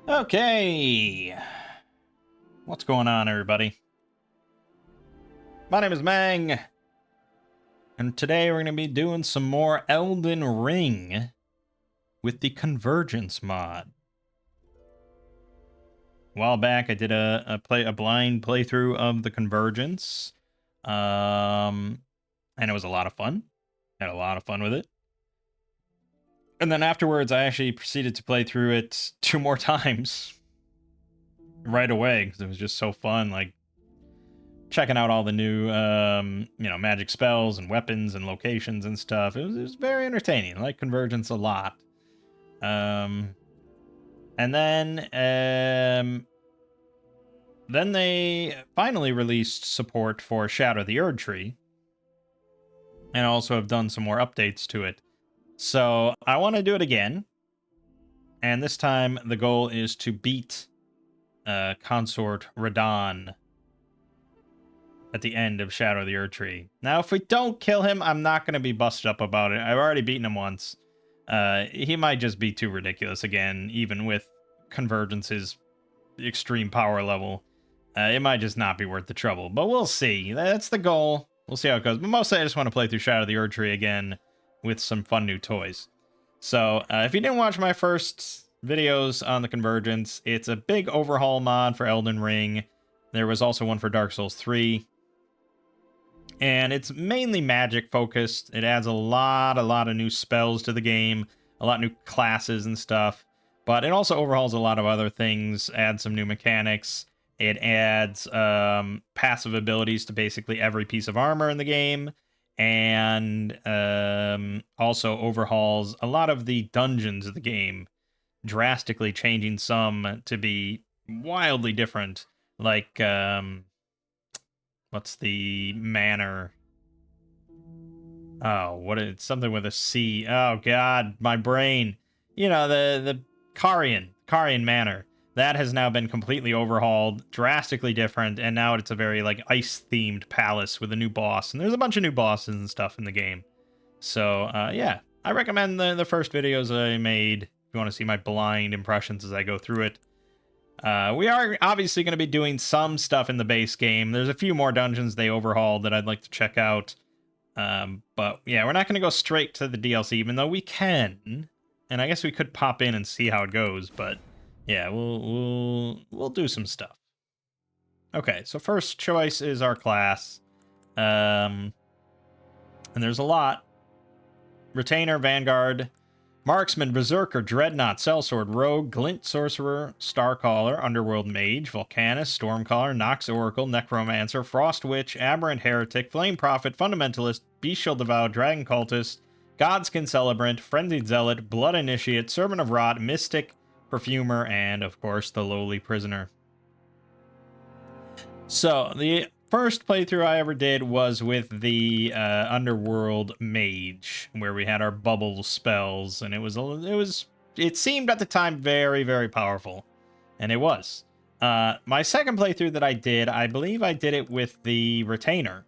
Okay, what's going on, everybody? My name is Mangg, and today we're going to be doing some more Elden Ring with the Convergence mod. A while back, I did a blind playthrough of the Convergence, and it was a lot of fun. Had a lot of fun with it. And then afterwards, I actually proceeded to play through it 2 more times right away because it was just so fun. Like, checking out all the new magic spells and weapons and locations and stuff. It was very entertaining. I like Convergence a lot. And then they finally released support for Shadow the Erdtree, and also have done some more updates to it. So I want to do it again, and this time the goal is to beat Consort Radahn at the end of Shadow the Erdtree. Now, if we don't kill him, I'm not going to be busted up about it. I've already beaten him once. He might just be too ridiculous again, even with Convergence's extreme power level. It might just not be worth the trouble, but we'll see. That's the goal. We'll see how it goes. But mostly I just want to play through Shadow the Erdtree again with some fun new toys. So, if you didn't watch my first videos on the Convergence, it's a big overhaul mod for Elden Ring. There was also one for Dark Souls 3. And it's mainly magic focused. It adds a lot of new spells to the game, a lot of new classes and stuff. But it also overhauls a lot of other things, adds some new mechanics. It adds passive abilities to basically every piece of armor in the game. And also overhauls a lot of the dungeons of the game, drastically changing some to be wildly different. Like, what's the manor? Oh, what is something with a C? Oh God, my brain. You know, the Carian Manor. That has now been completely overhauled, drastically different, and now it's a very like ice-themed palace with a new boss. And there's a bunch of new bosses and stuff in the game. So yeah, I recommend the first videos I made if you want to see my blind impressions as I go through it. We are obviously going to be doing some stuff in the base game. There's a few more dungeons they overhauled that I'd like to check out. But yeah, we're not going to go straight to the DLC, even though we can. And I guess we could pop in and see how it goes. But yeah, we'll do some stuff. Okay, so first choice is our class. And there's a lot. Retainer, Vanguard, Marksman, Berserker, Dreadnought, Sellsword, Rogue, Glint, Sorcerer, Starcaller, Underworld Mage, Volcanist, Stormcaller, Nox Oracle, Necromancer, Frost Witch, Aberrant Heretic, Flame Prophet, Fundamentalist, Bestial Devout, Dragon Cultist, Godskin Celebrant, Frenzied Zealot, Blood Initiate, Servant of Rot, Mystic, Perfumer, and, of course, the Lowly Prisoner. So, the first playthrough I ever did was with the Underworld Mage, where we had our bubble spells, and it seemed at the time very, very powerful, and it was. My second playthrough that I did, I believe I did it with the Retainer,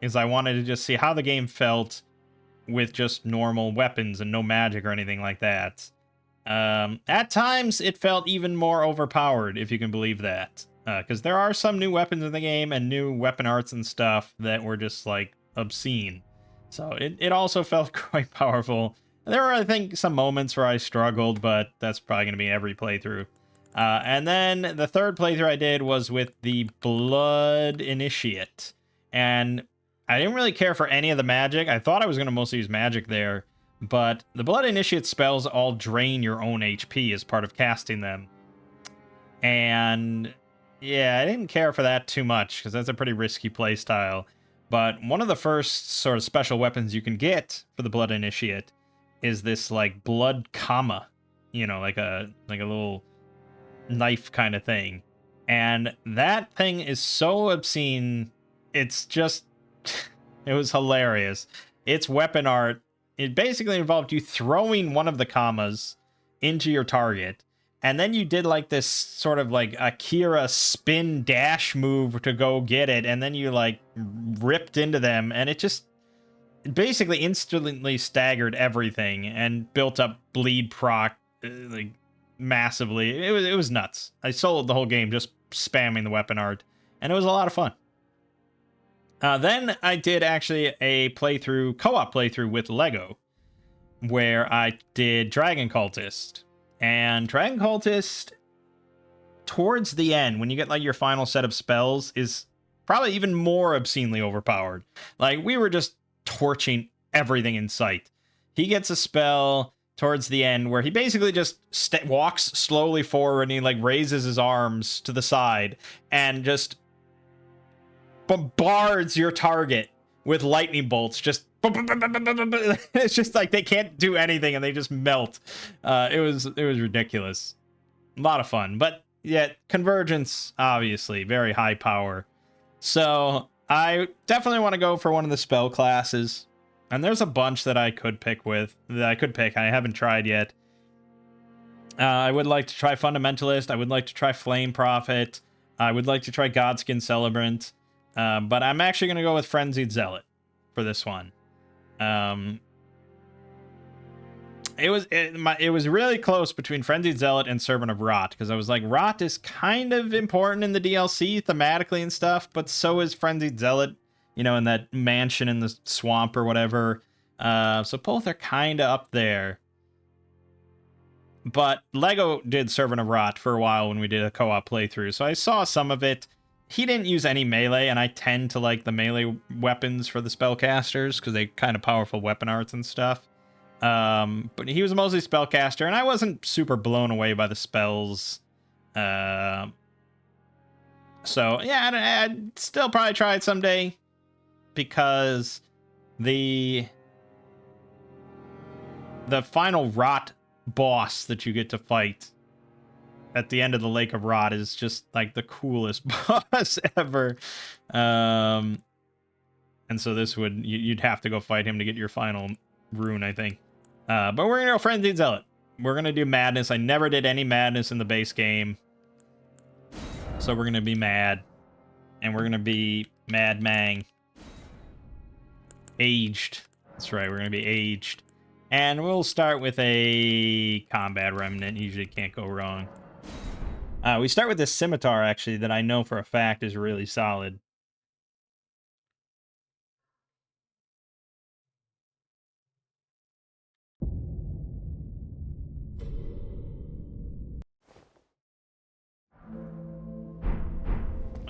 because I wanted to just see how the game felt with just normal weapons and no magic or anything like that. At times, it felt even more overpowered, if you can believe that. Because there are some new weapons in the game and new weapon arts and stuff that were just, like, obscene. So it also felt quite powerful. There were, I think, some moments where I struggled, but that's probably going to be every playthrough. And then the third playthrough I did was with the Blood Initiate. And I didn't really care for any of the magic. I thought I was going to mostly use magic there. But the Blood Initiate spells all drain your own HP as part of casting them. And yeah, I didn't care for that too much, because that's a pretty risky playstyle. But one of the first sort of special weapons you can get for the Blood Initiate is this, like, blood comma. You know, like a little knife kind of thing. And that thing is so obscene, it's just... it was hilarious. Its weapon art, it basically involved you throwing one of the commas into your target, and then you did like this sort of like Akira spin dash move to go get it, and then you like ripped into them, and it basically instantly staggered everything and built up bleed proc, like massively. It was nuts. I soloed the whole game just spamming the weapon art, and it was a lot of fun. Then I did actually a co-op playthrough with Lego, where I did Dragon Cultist. And Dragon Cultist, towards the end, when you get like your final set of spells, is probably even more obscenely overpowered. Like, we were just torching everything in sight. He gets a spell towards the end where he basically just walks slowly forward and he like raises his arms to the side and just bombards your target with lightning bolts. Just it's just like they can't do anything and they just melt. It was ridiculous. A lot of fun, but yet Convergence, obviously very high power. So I definitely want to go for one of the spell classes. And there's a bunch that I could pick. I haven't tried yet. I would like to try Fundamentalist. I would like to try Flame Prophet. I would like to try Godskin Celebrant. But I'm actually going to go with Frenzied Zealot for this one. It was really close between Frenzied Zealot and Servant of Rot, because I was like, Rot is kind of important in the DLC thematically and stuff, but so is Frenzied Zealot, you know, in that mansion in the swamp or whatever. So both are kind of up there. But Lego did Servant of Rot for a while when we did a co-op playthrough, so I saw some of it. He didn't use any melee, and I tend to like the melee weapons for the spellcasters because they kind of powerful weapon arts and stuff. But he was mostly spellcaster, and I wasn't super blown away by the spells. So yeah, I'd still probably try it someday, because the final Rot boss that you get to fight at the end of the Lake of Rot is just like the coolest boss ever. And so this you'd have to go fight him to get your final rune, I think. But we're gonna go Frenzied Zealot. We're gonna do Madness. I never did any Madness in the base game, so we're gonna be mad, and we're gonna be Mad Mangg. Aged. That's right, we're gonna be aged. And we'll start with a Combat Remnant. Usually can't go wrong. We start with this Scimitar, actually, that I know for a fact is really solid.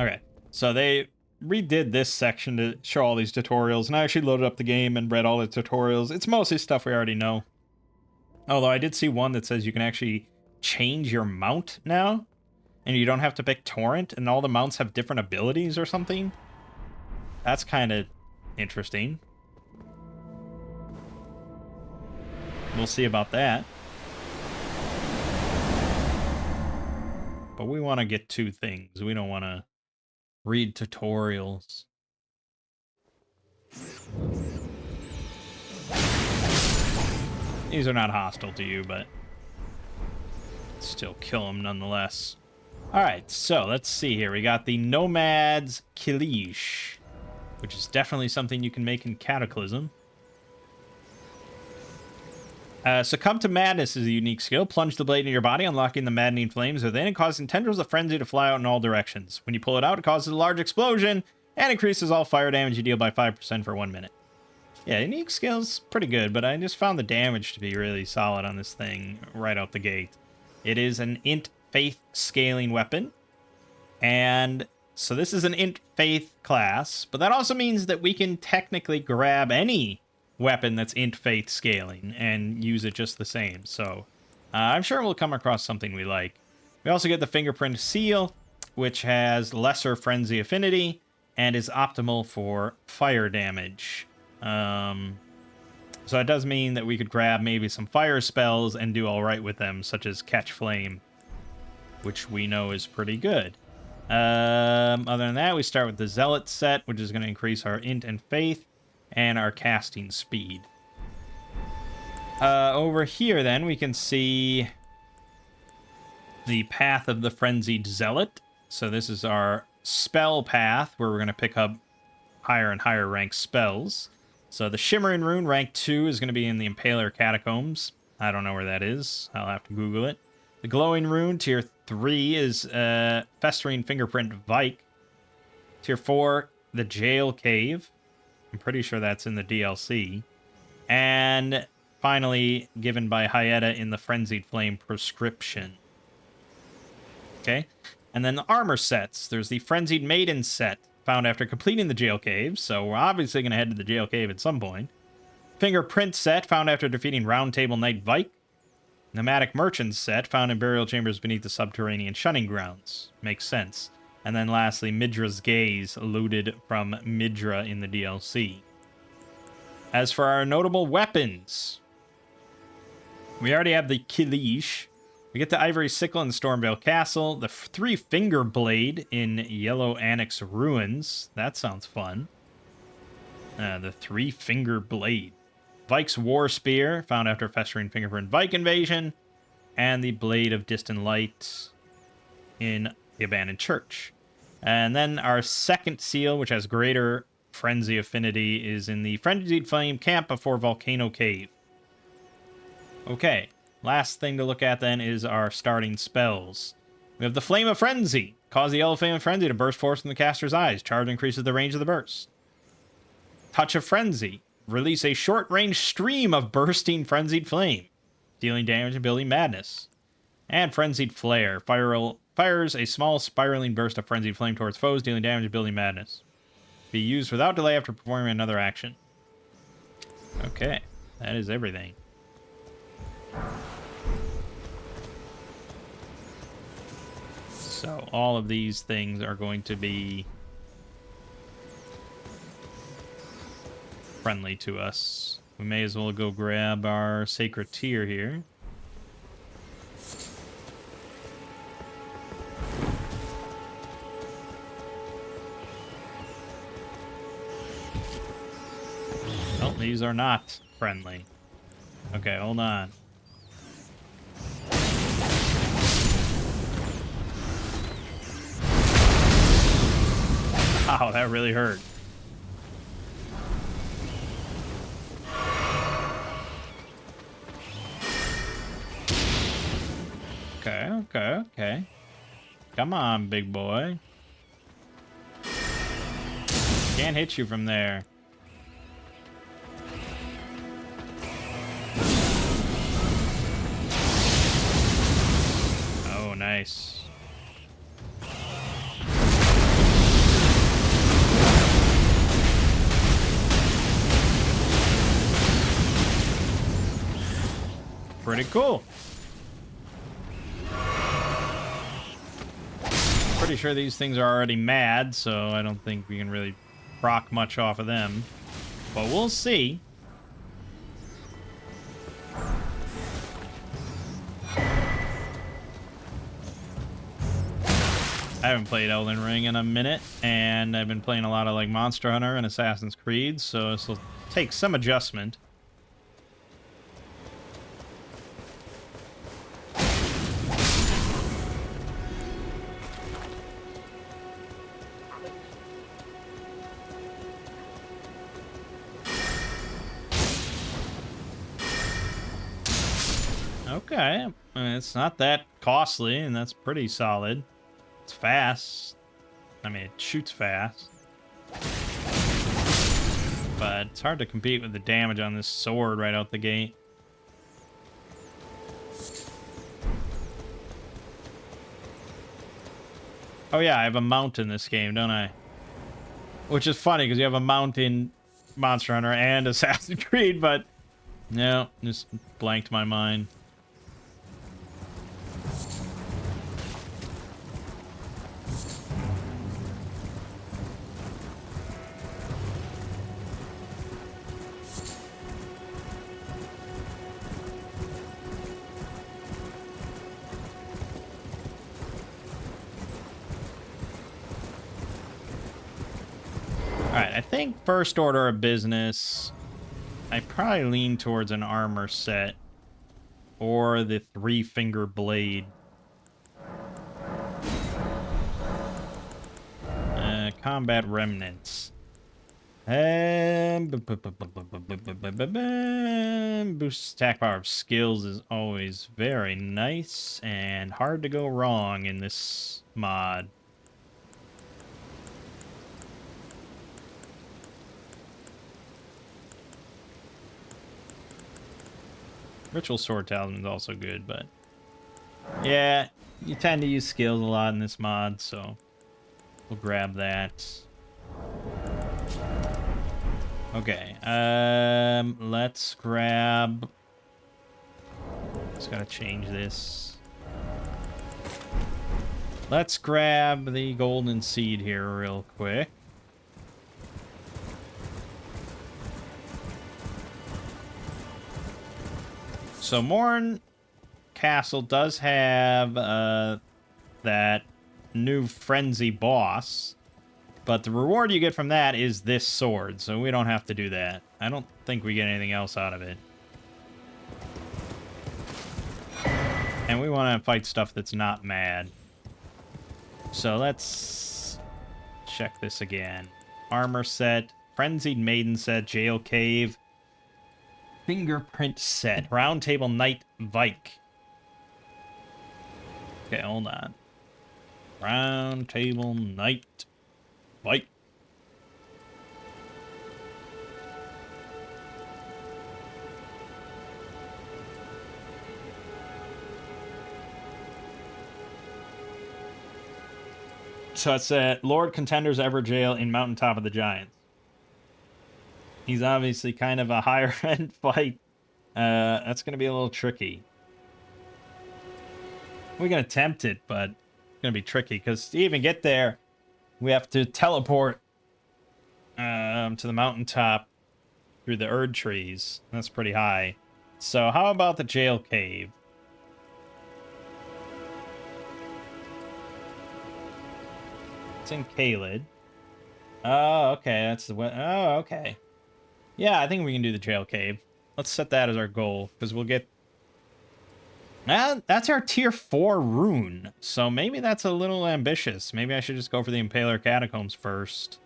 Okay, so they redid this section to show all these tutorials, and I actually loaded up the game and read all the tutorials. It's mostly stuff we already know. Although I did see one that says you can actually change your mount now, and you don't have to pick Torrent, and all the mounts have different abilities or something. That's kind of interesting. We'll see about that. But we want to get two things. We don't want to read tutorials. These are not hostile to you, but still kill them nonetheless. Alright, so let's see here. We got the Nomad's Kilish, which is definitely something you can make in Cataclysm. Succumb to Madness is a unique skill. Plunge the blade into your body, unlocking the maddening flames within and causing tendrils of frenzy to fly out in all directions. When you pull it out, it causes a large explosion and increases all fire damage you deal by 5% for 1 minute. Yeah, unique skill's pretty good, but I just found the damage to be really solid on this thing right out the gate. It is an int faith scaling weapon, and so this is an int faith class, but that also means that we can technically grab any weapon that's int faith scaling and use it just the same. So I'm sure we'll come across something we like. We also get the fingerprint seal, which has lesser frenzy affinity and is optimal for fire damage. So it does mean that we could grab maybe some fire spells and do all right with them, such as Catch Flame, which we know is pretty good. Other than that, we start with the Zealot set, which is going to increase our int and faith and our casting speed. Over here, then, we can see the Path of the Frenzied Zealot. So this is our spell path, where we're going to pick up higher and higher ranked spells. So the Shimmering Rune, rank 2, is going to be in the Impaler Catacombs. I don't know where that is. I'll have to Google it. The glowing rune, tier 3, is Festering Fingerprint Vike. Tier 4, the Jail Cave. I'm pretty sure that's in the DLC. And finally, given by Hyetta in the Frenzied Flame Prescription. Okay. And then the armor sets. There's the Frenzied Maiden set, found after completing the Jail Cave, so we're obviously going to head to the Jail Cave at some point. Fingerprint set, found after defeating Round Table Knight Vike. Nomadic Merchant set, found in burial chambers beneath the subterranean shunning grounds. Makes sense. And then lastly, Midra's Gaze, looted from Midra in the DLC. As for our notable weapons, we already have the Kilish. We get the Ivory Sickle in Stormvale Castle, the Three-Finger Blade in Yellow Annex Ruins. That sounds fun. The Three-Finger Blade. Vike's War Spear, found after Festering Fingerprint Vike invasion, and the Blade of Distant Light in the Abandoned Church. And then our second seal, which has greater frenzy affinity, is in the Frenzied Flame Camp before Volcano Cave. Okay, last thing to look at then is our starting spells. We have the Flame of Frenzy. Cause the yellow flame of frenzy to burst forth from the caster's eyes. Charge increases the range of the burst. Touch of Frenzy. Release a short-range stream of bursting frenzied flame, dealing damage and building madness. And Frenzied Flare. Fires a small spiraling burst of frenzied flame towards foes, dealing damage and building madness. Be used without delay after performing another action. Okay, that is everything. So all of these things are going to be friendly to us. We may as well go grab our Sacred Tear here. Well, these are not friendly. Okay, hold on. Wow, that really hurt. Okay. Come on, big boy. Can't hit you from there. Oh, nice. Pretty cool. Pretty sure these things are already mad, so I don't think we can really proc much off of them. But we'll see. I haven't played Elden Ring in a minute, and I've been playing a lot of like Monster Hunter and Assassin's Creed, so this will take some adjustment. Okay, I mean, it's not that costly, and that's pretty solid. It's fast. I mean, it shoots fast. But it's hard to compete with the damage on this sword right out the gate. Oh yeah, I have a mount in this game, don't I? Which is funny, because you have a mount in Monster Hunter and Assassin's Creed, but... no, just blanked my mind. Alright, I think first order of business, I probably lean towards an armor set or the Three-Finger Blade. Combat Remnants. Boost attack power of skills is always very nice and hard to go wrong in this mod. Ritual Sword Talisman is also good, but yeah, you tend to use skills a lot in this mod, so we'll grab that. Okay, let's grab... Just gotta change this. Let's grab the golden seed here real quick. So Morn Castle does have that new frenzy boss, but the reward you get from that is this sword, so we don't have to do that. I don't think we get anything else out of it. And we want to fight stuff that's not mad. So let's check this again. Armor set, Frenzied Maiden set, Jail Cave, Fingerprint set, Round Table Knight Vike. Okay, hold on. Round Table Knight Vike. So it's Lord Contender's Ever Jail in Mountaintop of the Giants. He's obviously kind of a higher end fight. That's going to be a little tricky. We can attempt it, but it's going to be tricky because to even get there, we have to teleport to the mountaintop through the Erd trees. That's pretty high. So how about the Jail Cave? It's in Caelid. Oh, okay. That's the way. Oh, okay. Yeah, I think we can do the Jail Cave. Let's set that as our goal, because we'll get... That's our tier 4 rune, so maybe that's a little ambitious. Maybe I should just go for the Impaler Catacombs first.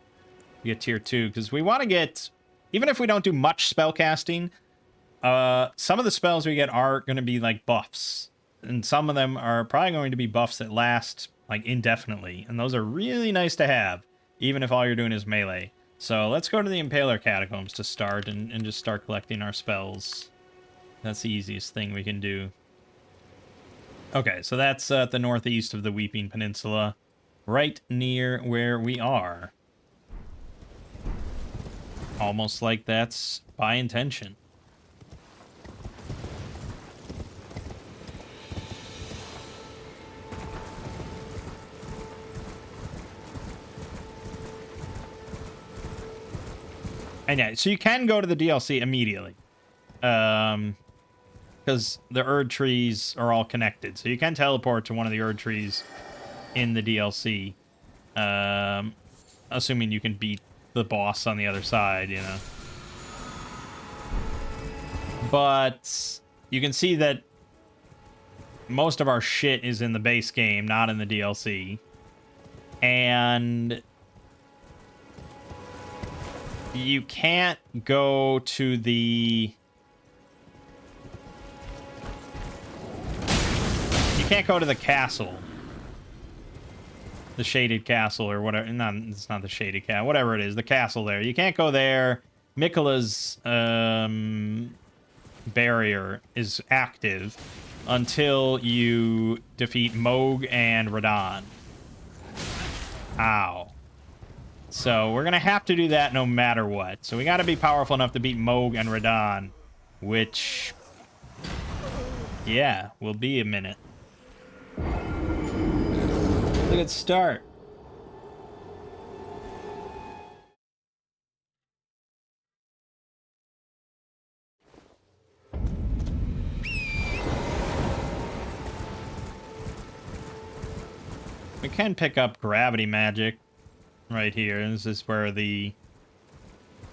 Get tier 2, because we want to get... Even if we don't do much spellcasting, some of the spells we get are going to be like buffs. And some of them are probably going to be buffs that last like indefinitely. And those are really nice to have, even if all you're doing is melee. So let's go to the Impaler Catacombs to start and just start collecting our spells. That's the easiest thing we can do. Okay, so that's at the northeast of the Weeping Peninsula, right near where we are. Almost like that's by intention. And yeah, so you can go to the DLC immediately. Because the Erd trees are all connected. So you can teleport to one of the Erd trees in the DLC. Assuming you can beat the boss on the other side, you know. But you can see that most of our shit is in the base game, not in the DLC. And you can't go to the... You can't go to the castle. The Shaded Castle or whatever. No, it's not the Shaded Castle. Whatever it is. The castle there. You can't go there. Miquella's barrier is active until you defeat Mangg and Radahn. Ow. So we're going to have to do that no matter what. So we got to be powerful enough to beat Mangg and Radahn, which, yeah, will be a minute. Look at start. We can pick up gravity magic right here. This is where the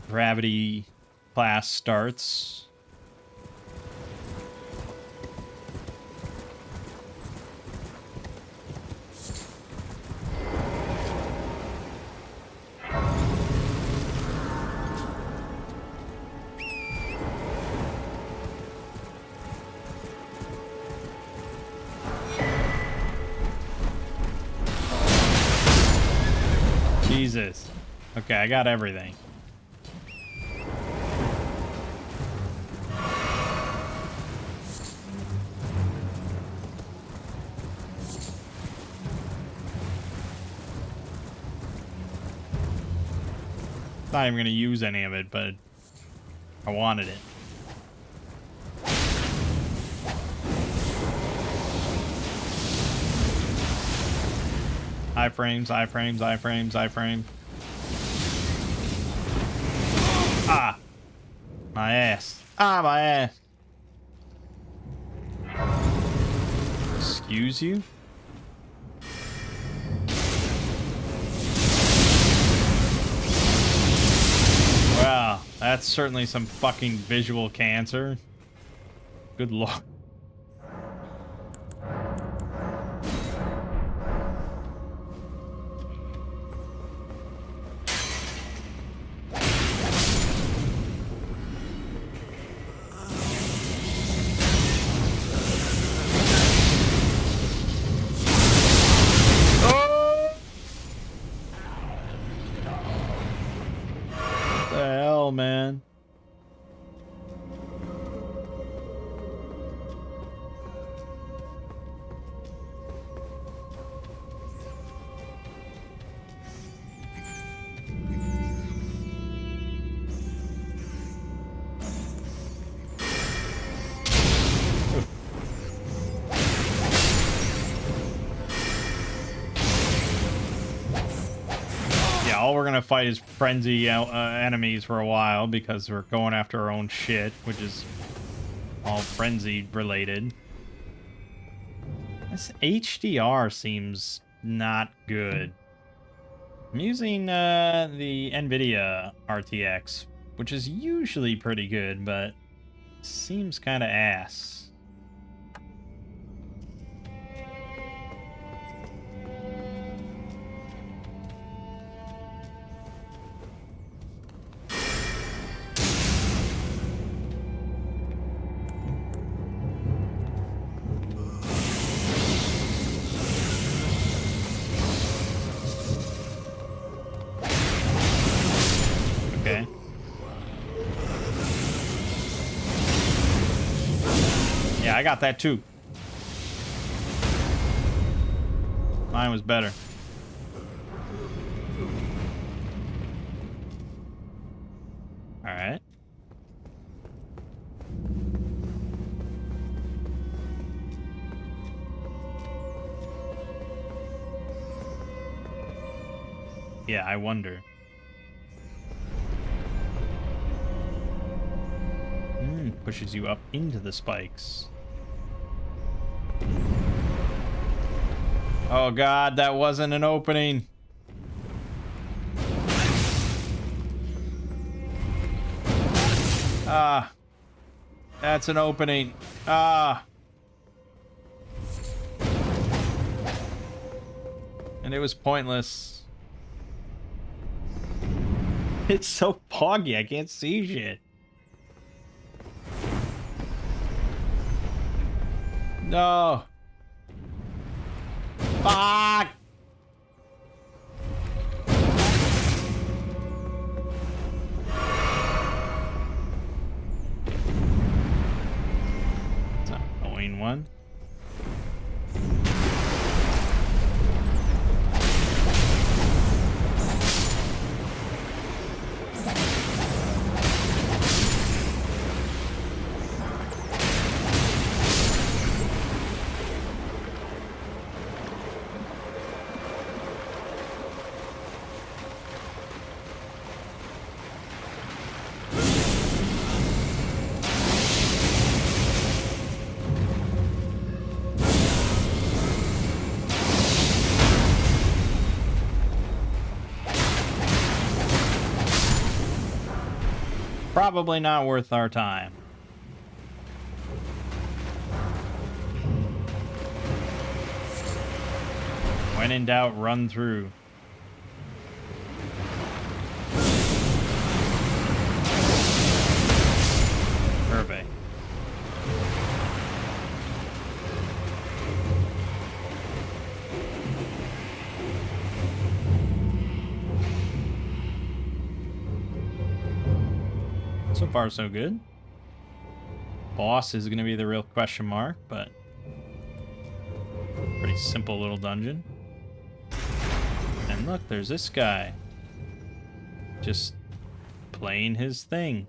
gravity class starts. Jesus. Okay, I got everything. Not even gonna use any of it, but I wanted it. Iframes, iframes, iframes, iframe. Ah! My ass. Ah, my ass. Excuse you? Wow, that's certainly some fucking visual cancer. Good lord. What the hell, man? All we're gonna fight is frenzy enemies for a while because we're going after our own shit, which is all frenzy related. This HDR seems not good. I'm using the NVIDIA RTX, which is usually pretty good, but seems kind of ass. Okay. Yeah, I got that too. Mine was better. All right. Yeah, I wonder. Pushes you up into the spikes. Oh god, that wasn't an opening. Ah. That's an opening. Ah. And it was pointless. It's so foggy, I can't see shit. No. Fuck! It's not going one. Probably not worth our time. When in doubt, run through. Perfect. So far, so good. Boss is going to be the real question mark, but pretty simple little dungeon. And look, there's this guy. Just playing his thing.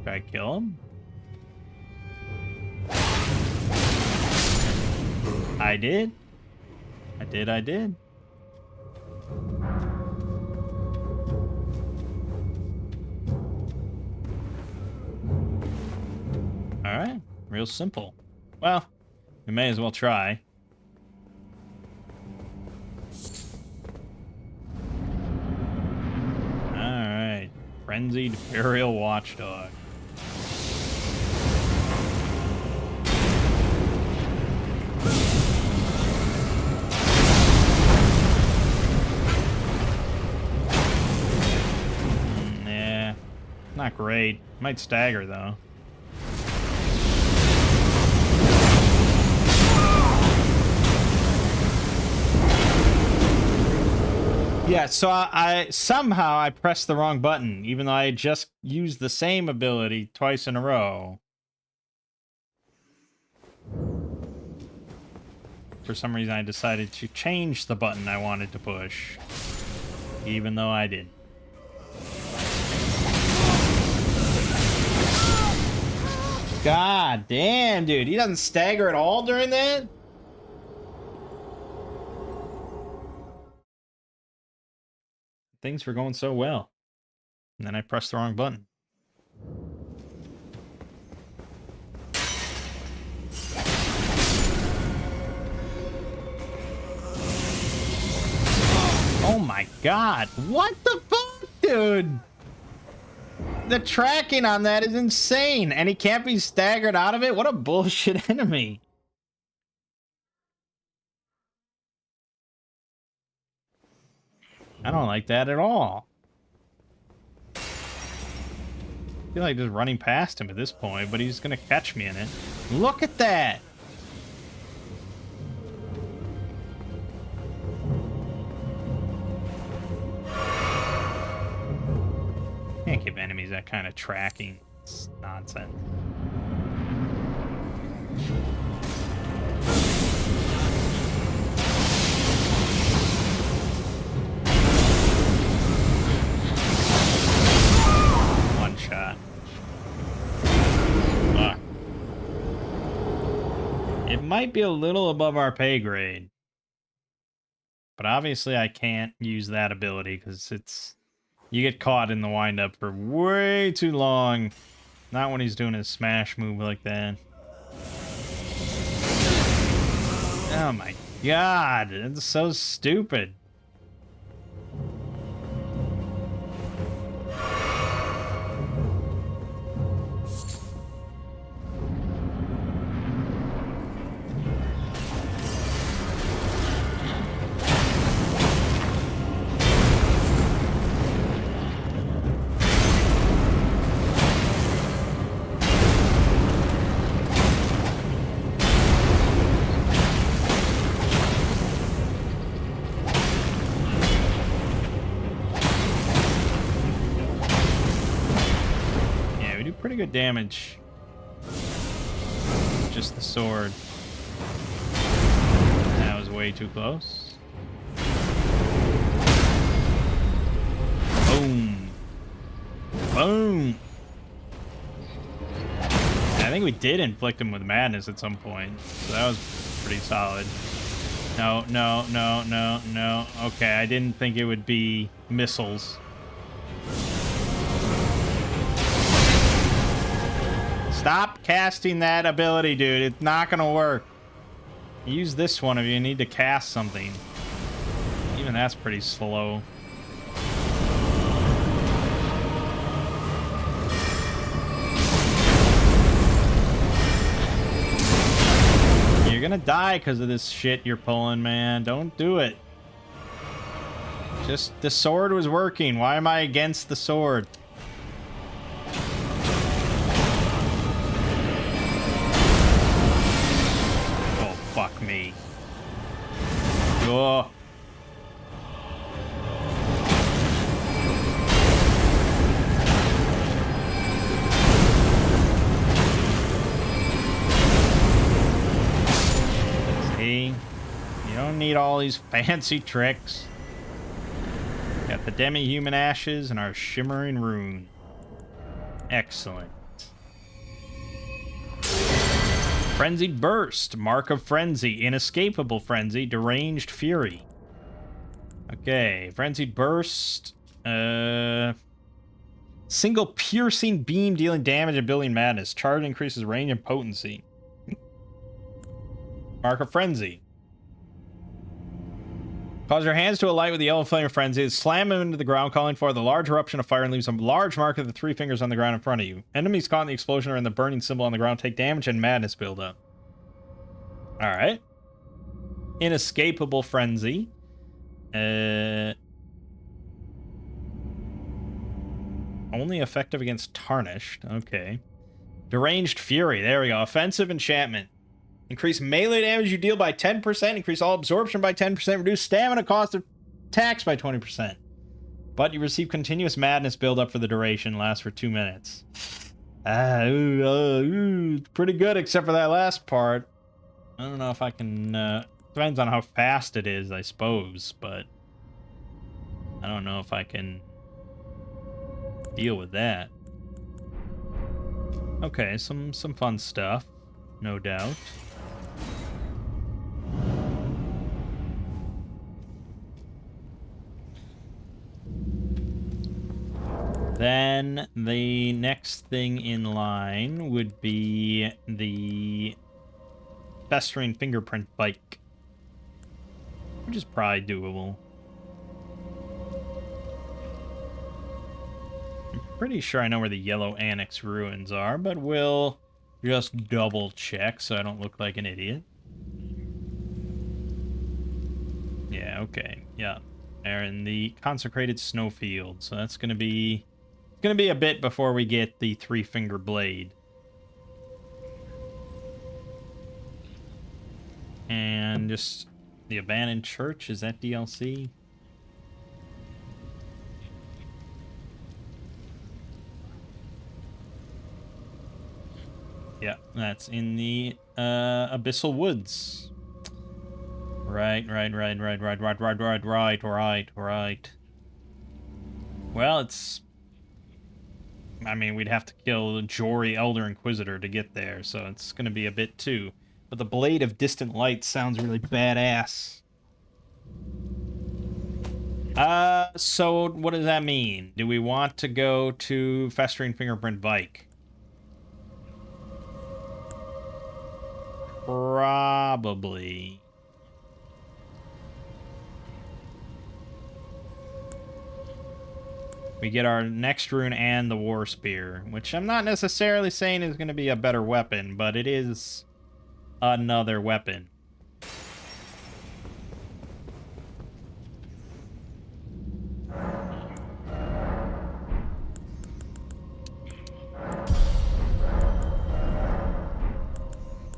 Try to kill him? I did. I did. Alright, real simple. Well, we may as well try. Alright, Frenzied Burial Watchdog. Yeah, not great. Might stagger though. Yeah, so I somehow pressed the wrong button, even though I just used the same ability twice in a row. For some reason, I decided to change the button I wanted to push, even though I didn't. God damn, dude. He doesn't stagger at all during that? Things were going so well. And then I pressed the wrong button. Oh my god. What the fuck, dude? The tracking on that is insane. And he can't be staggered out of it? What a bullshit enemy. I don't like that at all. I feel like just running past him at this point, but he's gonna catch me in it. Look at that! Can't give enemies that kind of tracking. It's nonsense. One shot. Ugh. It might be a little above our pay grade. But obviously I can't use that ability because it's... You get caught in the windup for way too long. Not when he's doing his smash move like that. Oh my god, it's so stupid. Pretty good damage. Just the sword. That was way too close. Boom. Boom. I think we did inflict him with madness at some point. So that was pretty solid. No, no, no, no, no. Okay, I didn't think it would be missiles. Stop casting that ability, dude. It's not gonna work. Use this one if you need to cast something. Even that's pretty slow. You're gonna die because of this shit you're pulling, man. Don't do it. Just, the sword was working. Why am I against the sword? Fuck me. Oh. You don't need all these fancy tricks. Got the demi-human ashes and our shimmering rune. Excellent. Frenzied Burst, Mark of Frenzy, Inescapable Frenzy, Deranged Fury. Okay, Frenzied Burst. Single piercing beam dealing damage and building madness. Charge increases range and potency. Mark of Frenzy. Cause your hands to alight with the yellow flame of frenzy. Slam them into the ground, calling for the large eruption of fire and leaves a large mark of the 3 fingers on the ground in front of you. Enemies caught in the explosion or in the burning symbol on the ground take damage and madness build up. Alright. Inescapable Frenzy. Only effective against Tarnished. Okay. Deranged Fury. There we go. Offensive Enchantment. Increase melee damage you deal by 10%. Increase all absorption by 10%. Reduce stamina cost of attacks by 20%. But you receive continuous madness buildup for the duration. Lasts for 2 minutes. Pretty good except for that last part. I don't know if I can... depends on how fast it is, I suppose. But I don't know if I can deal with that. Okay, some fun stuff. No doubt. Then the next thing in line would be the Festering Fingerprint Bike, which is probably doable. I'm pretty sure I know where the Yellow Annex ruins are, but we'll just double check so I don't look like an idiot. Yeah, okay, yeah. They're in the Consecrated Snowfield, so that's gonna be a bit before we get the 3-finger blade. And just the Abandoned Church, is that DLC? Yeah, that's in the Abyssal Woods. Right. Well, it's... I mean, we'd have to kill Jory Elder Inquisitor to get there, so it's going to be a bit too. But the Blade of Distant Light sounds really badass. So what does that mean? Do we want to go to Festering Fingerprint Bike? Probably. We get our next rune and the War Spear, which I'm not necessarily saying is going to be a better weapon, but it is another weapon.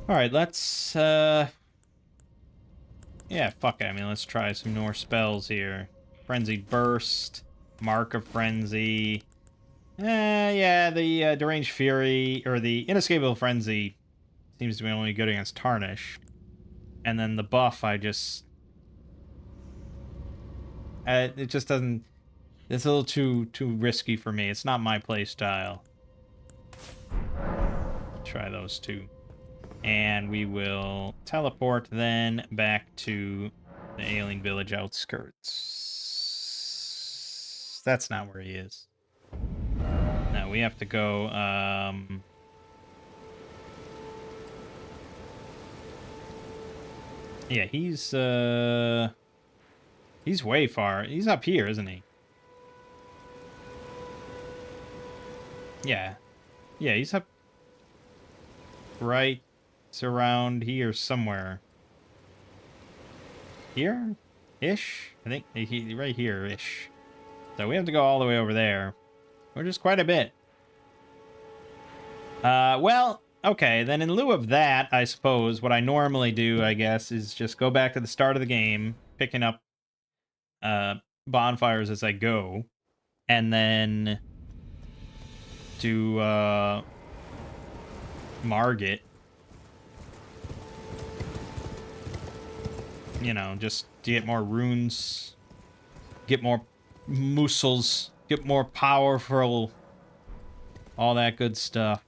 Alright, let's, yeah, fuck it. I mean, let's try some more spells here. Frenzied Burst. Mark of Frenzy. Yeah, the Deranged Fury, or the Inescapable Frenzy seems to be only good against Tarnish. And then the buff, it just doesn't... It's a little too risky for me. It's not my play style. Try those two. And we will teleport then back to the alien village outskirts. That's not where he is. No, we have to go, yeah, he's way far. He's up here, isn't he? Yeah. Yeah, he's up right around here somewhere. Here-ish? I think right here-ish. So we have to go all the way over there, which is quite a bit. Well, okay, then in lieu of that, I suppose, what I normally do, I guess, is just go back to the start of the game, picking up bonfires as I go, and then do Margit. you know, just to get more runes, get more muscles, get more powerful, all that good stuff.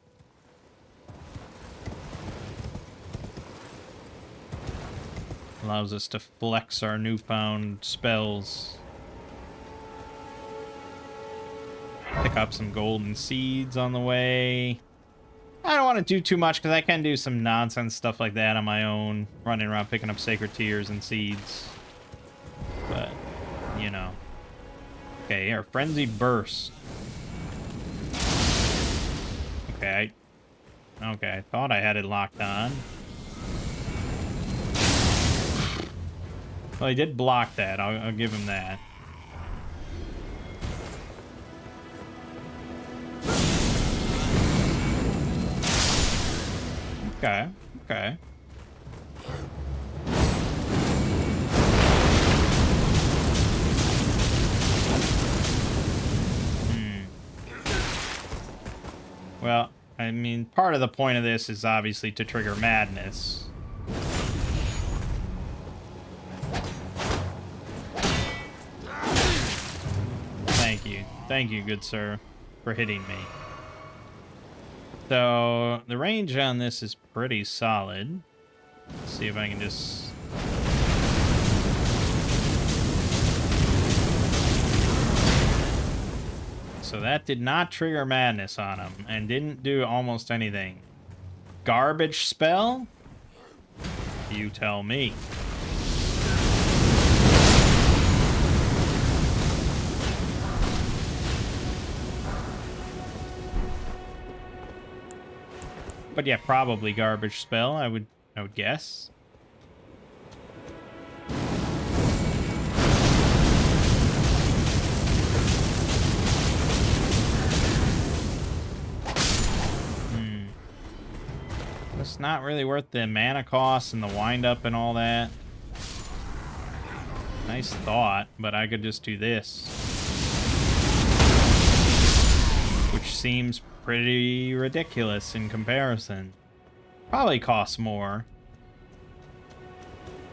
Allows us to flex our newfound spells. Pick up some golden seeds on the way. I don't want to do too much because I can do some nonsense stuff like that on my own. Running around picking up sacred tears and seeds. But, you know. Okay, here, Frenzy Burst. Okay. Okay, I thought I had it locked on. Well, he did block that. I'll give him that. Okay, okay. Well, I mean, part of the point of this is obviously to trigger madness. Thank you. Thank you, good sir, for hitting me. So, the range on this is pretty solid. Let's see if I can just... So that did not trigger madness on him, and didn't do almost anything. Garbage spell? You tell me. But yeah, probably garbage spell, I would guess. It's not really worth the mana cost and the wind up and all that. Nice thought, but I could just do this. Which seems pretty ridiculous in comparison. Probably costs more,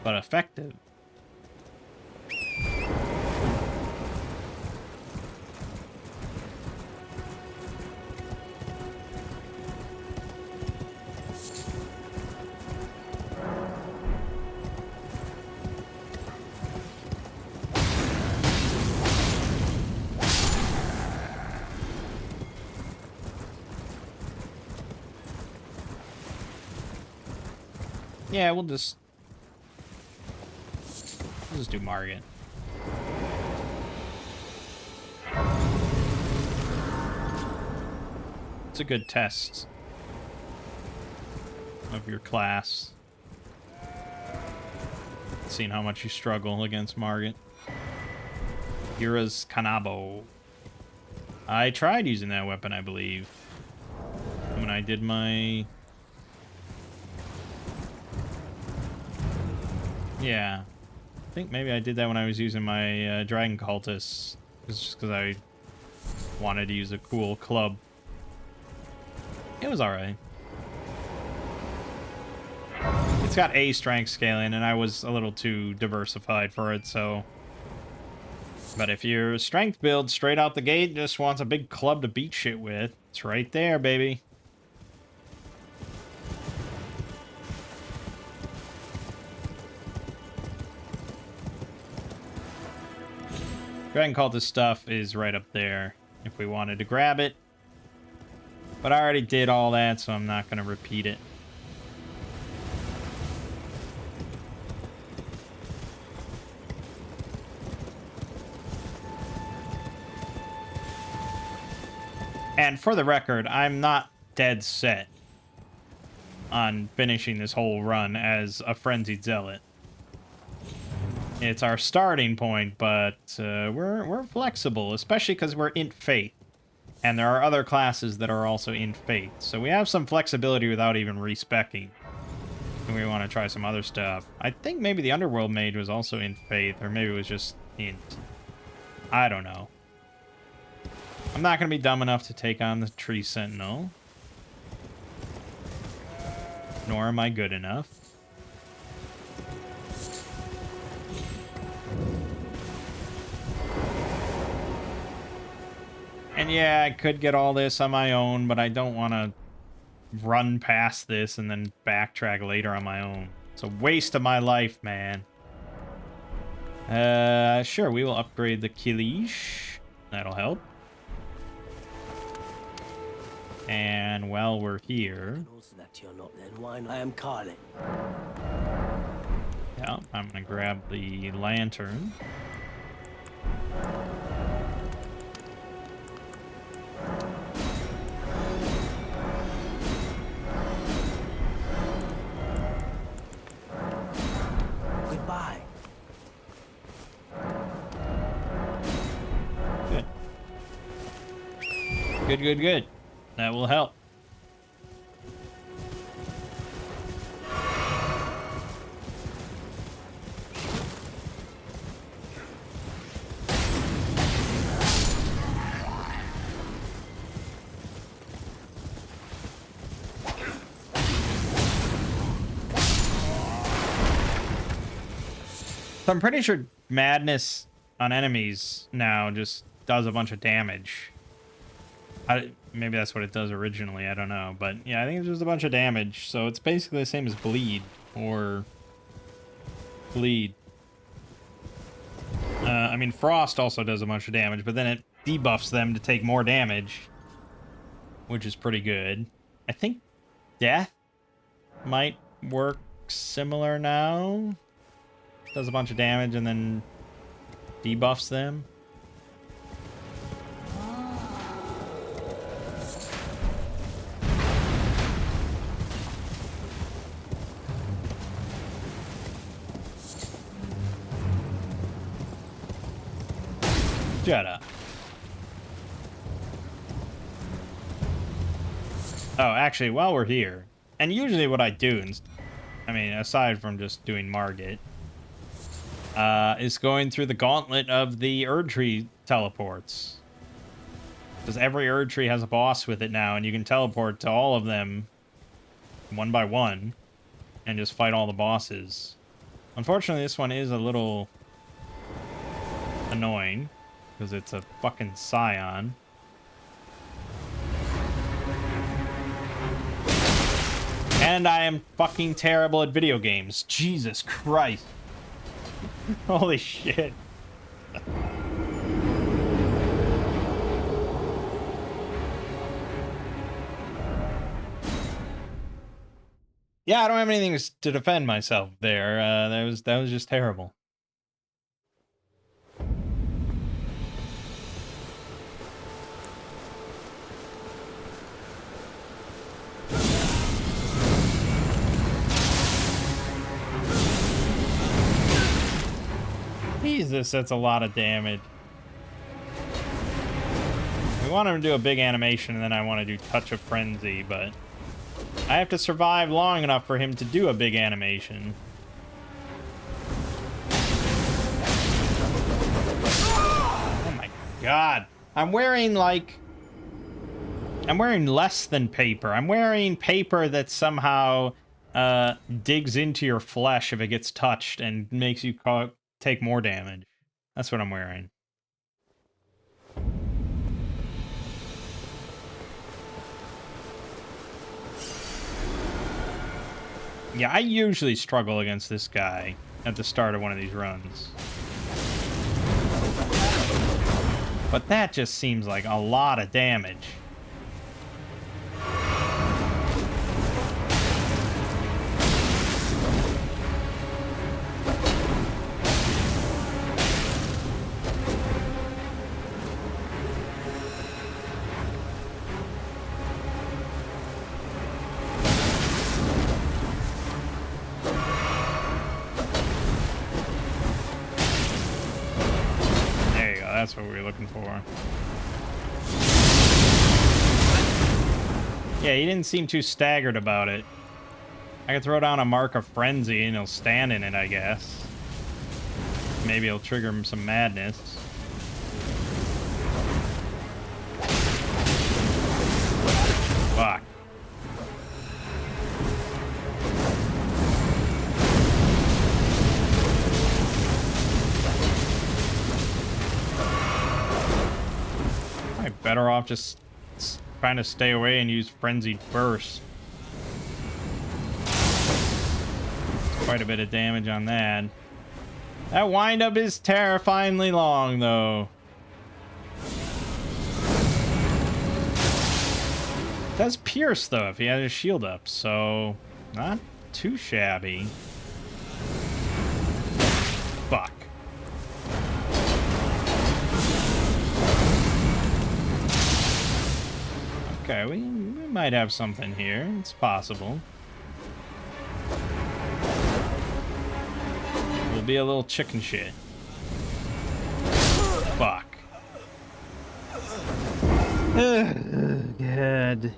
but effective. Yeah, we'll just do Margit. It's a good test of your class. Seeing how much you struggle against Margit. Yura's Kanabo. I tried using that weapon, I believe, when I did my... Yeah, I think maybe I did that when I was using my Dragon Cultist. It's just because I wanted to use a cool club. It was alright. It's got A strength scaling, and I was a little too diversified for it, so... But if your strength build straight out the gate just wants a big club to beat shit with, it's right there, baby. Dragon Cultist stuff is right up there if we wanted to grab it. But I already did all that, so I'm not going to repeat it. And for the record, I'm not dead set on finishing this whole run as a Frenzied Zealot. It's our starting point, but we're flexible, especially because we're Int Faith. And there are other classes that are also Int Faith. So we have some flexibility without even respecking. And we want to try some other stuff. I think maybe the Underworld Mage was also Int Faith, or maybe it was just Int. I don't know. I'm not going to be dumb enough to take on the Tree Sentinel. Nor am I good enough. And yeah, I could get all this on my own, but I don't want to run past this and then backtrack later on my own. It's a waste of my life, man. Sure, we will upgrade the Kilish. That'll help. And while we're here... Yeah, I'm gonna grab the lantern. Goodbye. Good. Good, good, good. That will help. So I'm pretty sure madness on enemies now just does a bunch of damage. Maybe that's what it does originally, I don't know. But yeah, I think it's just a bunch of damage. So it's basically the same as bleed or bleed. I mean, frost also does a bunch of damage, but then it debuffs them to take more damage, which is pretty good. I think death might work similar now. Does a bunch of damage and then debuffs them. Shut up. Oh, actually, while we're here, and usually what I do, I mean, aside from just doing Margit, is going through the gauntlet of the Erdtree teleports. Because every Erdtree has a boss with it now, and you can teleport to all of them one by one and just fight all the bosses. Unfortunately, this one is a little annoying because it's a fucking Scion. And I am fucking terrible at video games. Jesus Christ. Holy shit. Yeah, I don't have anything to defend myself there. That was just terrible. Jesus, that's a lot of damage. We want him to do a big animation, and then I want to do Touch of Frenzy, but I have to survive long enough for him to do a big animation. Oh my god. I'm wearing less than paper. I'm wearing paper that somehow digs into your flesh if it gets touched and makes you take more damage. That's what I'm wearing. Yeah, I usually struggle against this guy at the start of one of these runs. But that just seems like a lot of damage. That's what we were looking for. Yeah, he didn't seem too staggered about it. I could throw down a Mark of Frenzy and he'll stand in it, I guess. Maybe it'll trigger him some madness. Fuck. better off just trying to stay away and use Frenzied Burst. Quite a bit of damage on that. That windup is terrifyingly long, though. It does pierce, though, if he has his shield up, so not too shabby. Fuck. Okay, we might have something here. It's possible. We'll be a little chicken shit. Fuck. Good.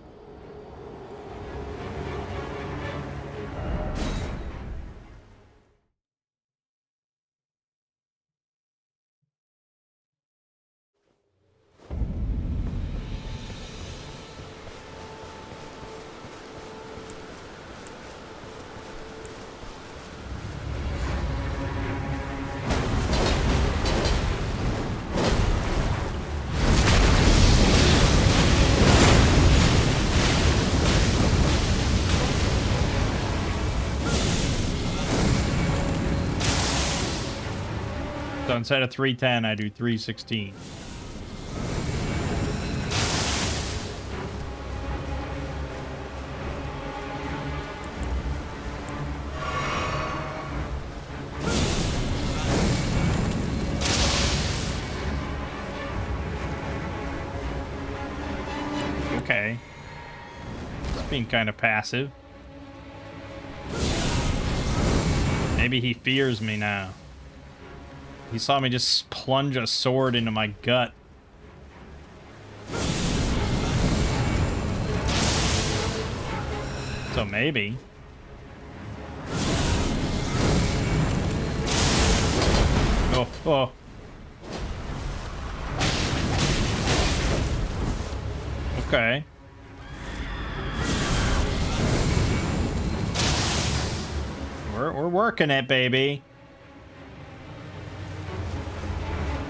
So instead of 310, I do 316. Okay. It's being kind of passive. Maybe he fears me now. He saw me just plunge a sword into my gut. So maybe. Oh, oh. Okay. We're working it, baby.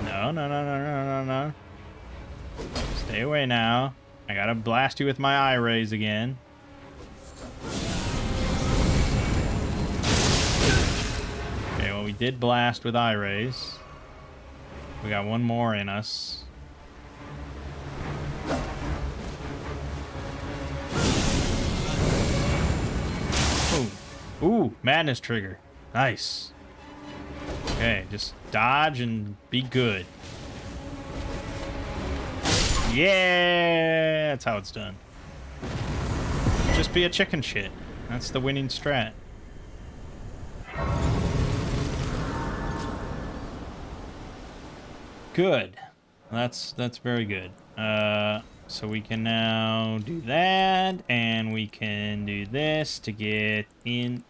No, no, no, no, no, no, no. Stay away now. I gotta blast you with my eye rays again. Okay, well, we did blast with eye rays. We got one more in us. Ooh. Ooh, madness trigger. Nice. Okay, just dodge and be good. Yeah, that's how it's done. Just be a chicken shit. That's the winning strat. Good. That's very good. So we can now do that, and we can do this to get int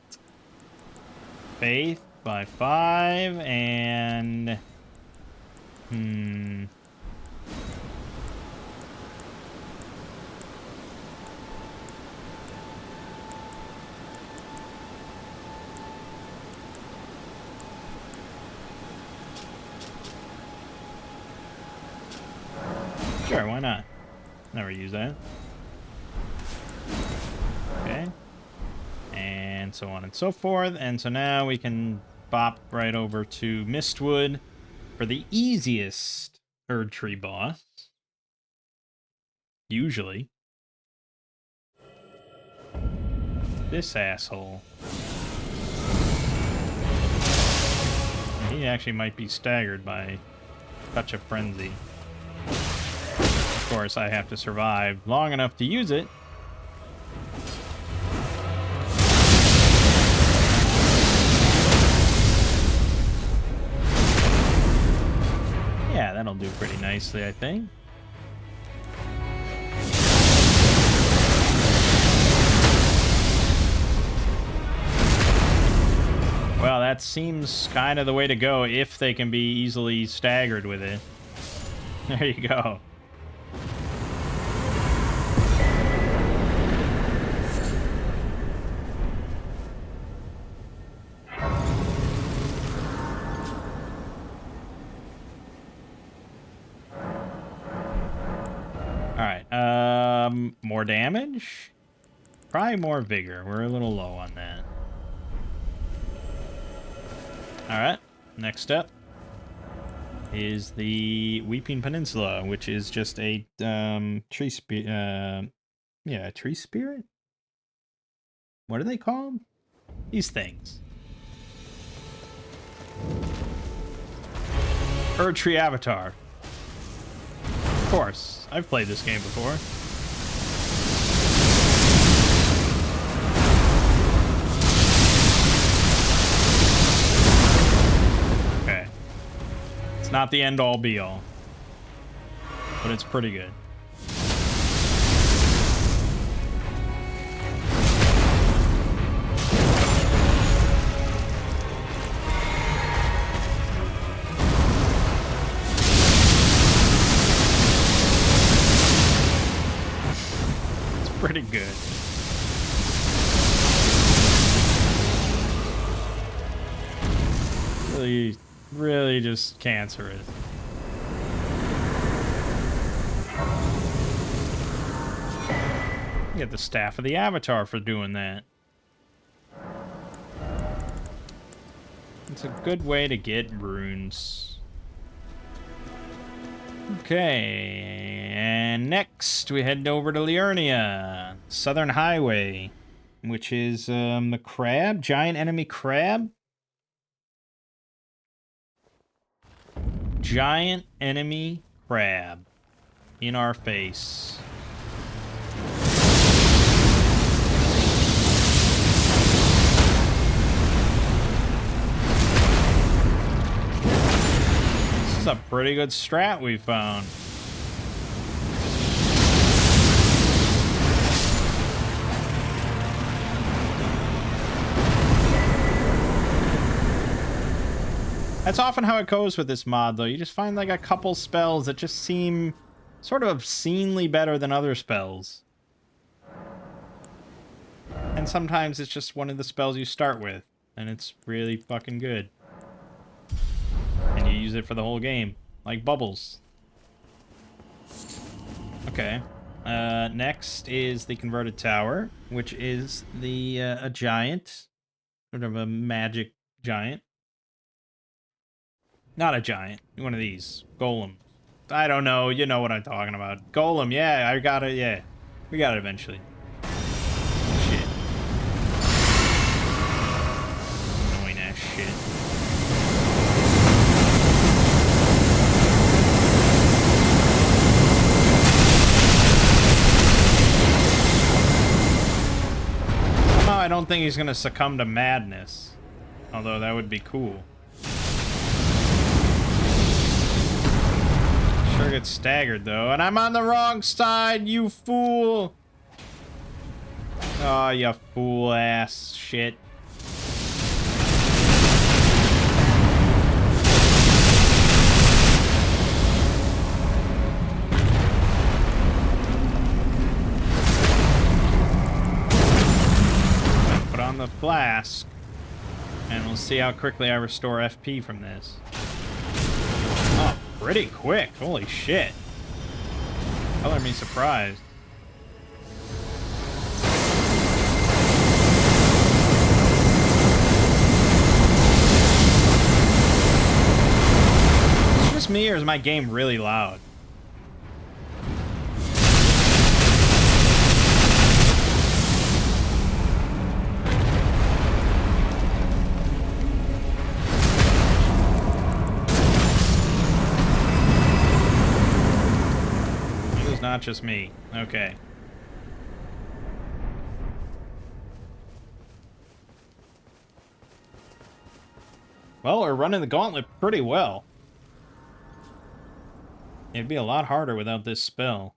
faith by 5, and sure, why not? Never use that. Okay. And so on and so forth. And so now we can bop right over to Mistwood for the easiest Erd Tree boss. Usually. This asshole. He actually might be staggered by Touch of Frenzy. Of course, I have to survive long enough to use it. Yeah, that'll do pretty nicely, I think. Well, that seems kind of the way to go if they can be easily staggered with it. There you go. More damage? Probably more vigor. We're a little low on that. Alright, next up is the Weeping Peninsula, which is just a tree spirit. Yeah, a tree spirit? What are they called? These things. Tree Avatar. Of course, I've played this game before. Okay. It's not the end-all be-all, but it's pretty good. Pretty good. Really just cancerous. You get the staff of the Avatar for doing that. It's a good way to get runes. Okay, and next we head over to Liurnia, Southern Highway, which is the crab, giant enemy crab. Giant enemy crab in our face. This is a pretty good strat we found. That's often how it goes with this mod, though. You just find like a couple spells that just seem sort of obscenely better than other spells. And sometimes it's just one of the spells you start with, and it's really fucking good. And you use it for the whole game, like bubbles. Okay. Next is the Converted Tower, which is the a giant, sort of a magic giant. Not a giant. One of these. Golem. I don't know. You know what I'm talking about. Golem. Yeah, I got it. Yeah. We got it eventually. Shit. Annoying ass shit. Somehow I don't think he's going to succumb to madness. Although that would be cool. Sure gets staggered though, and I'm on the wrong side, you fool! Oh, you fool ass shit. Put on the flask, and we'll see how quickly I restore FP from this. Oh, pretty quick. Holy shit. Color me surprised. Is it just me, or is my game really loud? Not just me. Okay. Well, we're running the gauntlet pretty well. It'd be a lot harder without this spell.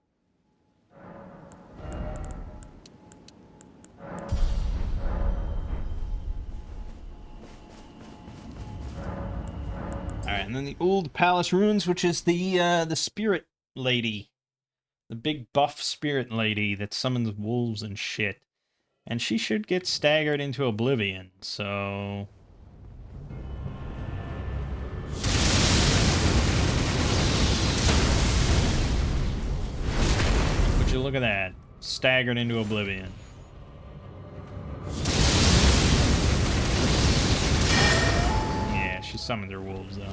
Alright, and then the Old Palace Ruins, which is the spirit lady. The big buff spirit lady that summons wolves and shit. And she should get staggered into oblivion, so... Would you look at that? staggered into oblivion. Yeah, she summoned her wolves, though.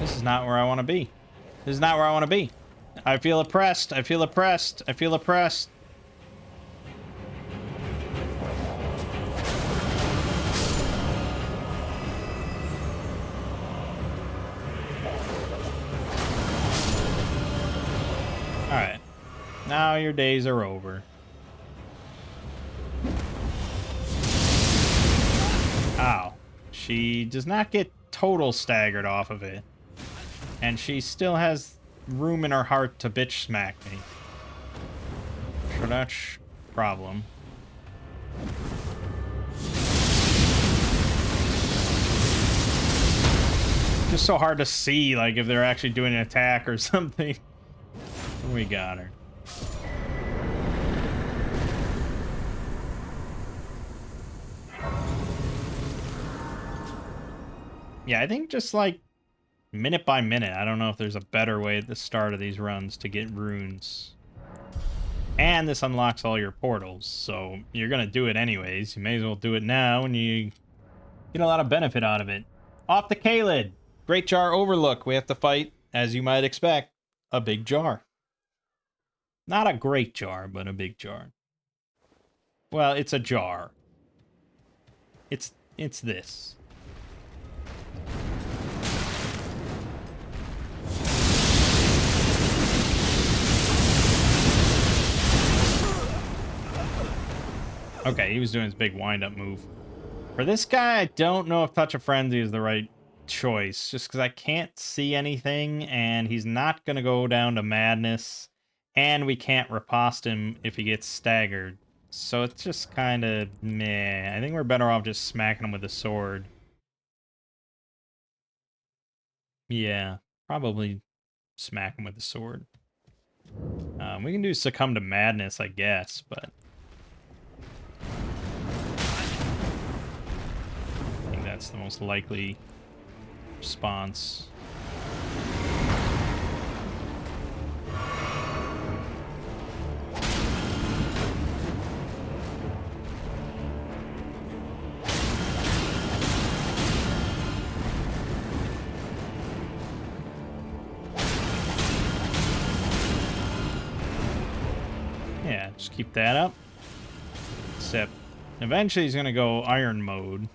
This is not where I want to be. This is not where I want to be. I feel oppressed. I feel oppressed. I feel oppressed. Alright. Now your days are over. Ow. She does not get total staggered off of it. And she still has room in her heart to bitch smack me. So that's a problem. Just so hard to see, like, if they're actually doing an attack or something. We got her. Yeah, I think just like minute by minute. I don't know if there's a better way at the start of these runs to get runes. And this unlocks all your portals, so you're gonna do it anyways. You may as well do it now, and you get a lot of benefit out of it. Off the Kaled! Great Jar Overlook. We have to fight, as you might expect, a big jar. Not a great jar, but a big jar. Well, it's a jar. It's this. Okay, he was doing his big wind-up move. For this guy, I don't know if Touch of Frenzy is the right choice, just because I can't see anything, and he's not going to go down to Madness, and we can't riposte him if he gets staggered. So it's just kind of meh. I think we're better off just smacking him with a sword. Yeah, probably smack him with a sword. We can do Succumb to Madness, I guess, but... that's the most likely response. Yeah, just keep that up. Except eventually he's gonna go iron mode.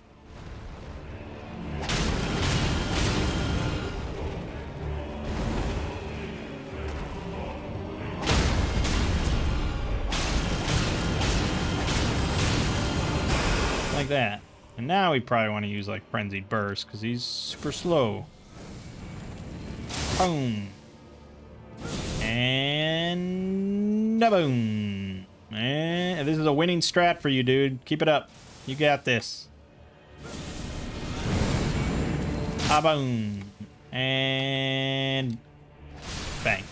Like that. And now we probably want to use like Frenzied Burst because he's super slow. Boom. And a boom. And this is a winning strat for you, dude. Keep it up. You got this. A boom. And bang.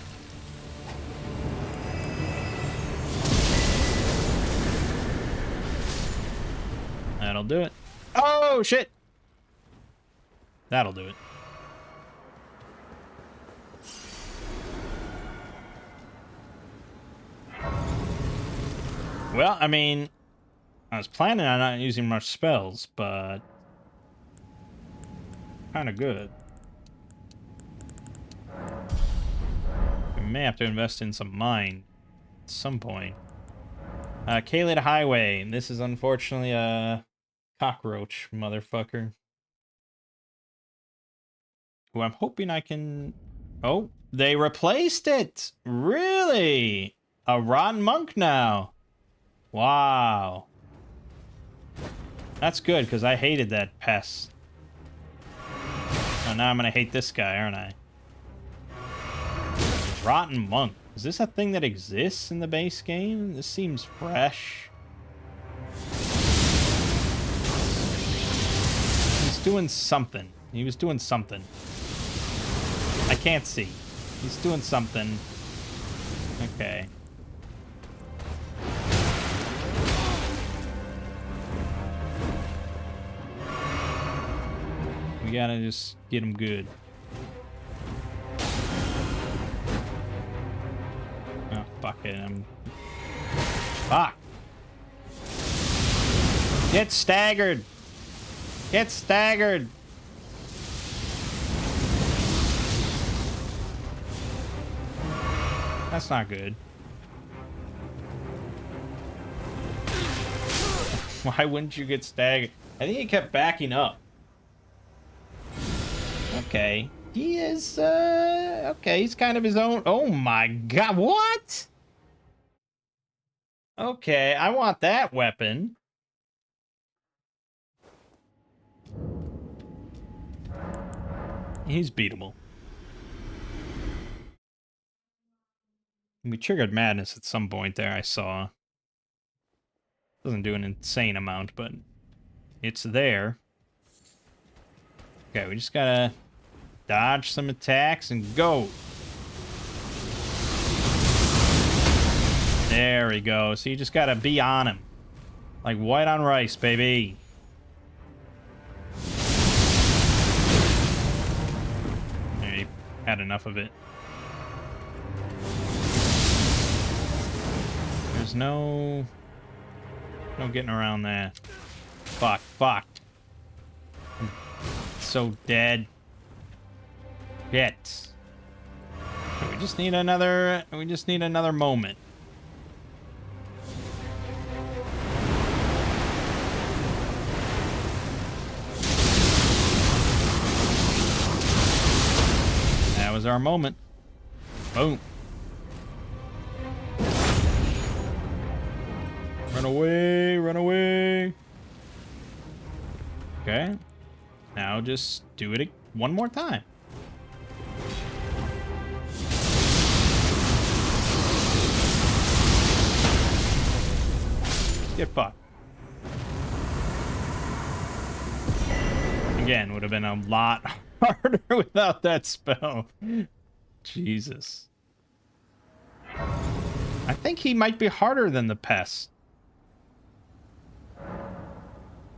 That'll do it. Oh, shit! That'll do it. Well, I mean, I was planning on not using much spells, but kind of good. We may have to invest in some mine at some point. Kaled Highway. This is unfortunately a cockroach motherfucker. Who I'm hoping I can... Oh, they replaced it! Really? A rotten monk now. Wow. That's good, because I hated that pest. Oh, now I'm going to hate this guy, aren't I? Rotten monk. Is this a thing that exists in the base game? This seems fresh. He's doing something. He was doing something. I can't see. He's doing something. Okay. We gotta just get him good. Oh, fuck it. Fuck. Get staggered. Get staggered. That's not good. Why wouldn't you get staggered? I think he kept backing up. Okay. He is, okay, he's kind of his own. Oh my god, what? Okay, I want that weapon. He's beatable. We triggered madness at some point there, I saw. Doesn't do an insane amount, but it's there. Okay, we just gotta dodge some attacks and go. There we go. So you just gotta be on him. Like white on rice, baby. There, you had enough of it. There's no getting around that. Fuck. I'm so dead. Shit. We just need another moment. That was our moment. Boom. Run away, run away. Okay. Now just do it one more time. Get fucked. Again, would have been a lot harder without that spell. Jesus. I think he might be harder than the pest.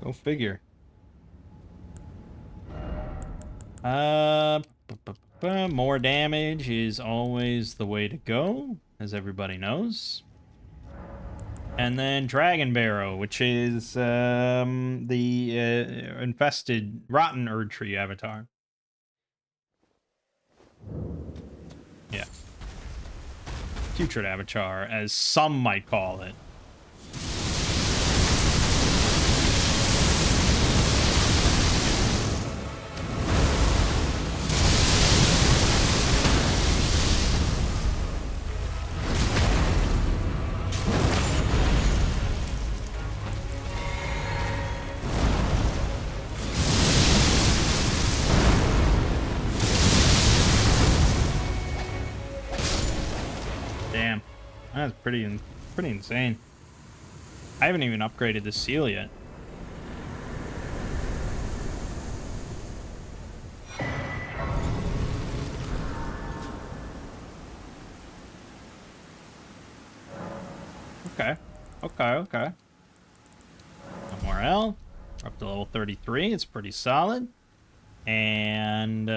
Go figure. More damage is always the way to go, as everybody knows. And then Dragon Barrow, which is the infested rotten Erd Tree avatar. Yeah. Putrid avatar, as some might call it. Damn, that's pretty insane. I haven't even upgraded the seal yet. Okay. One more L. We're up to level 33. It's pretty solid. And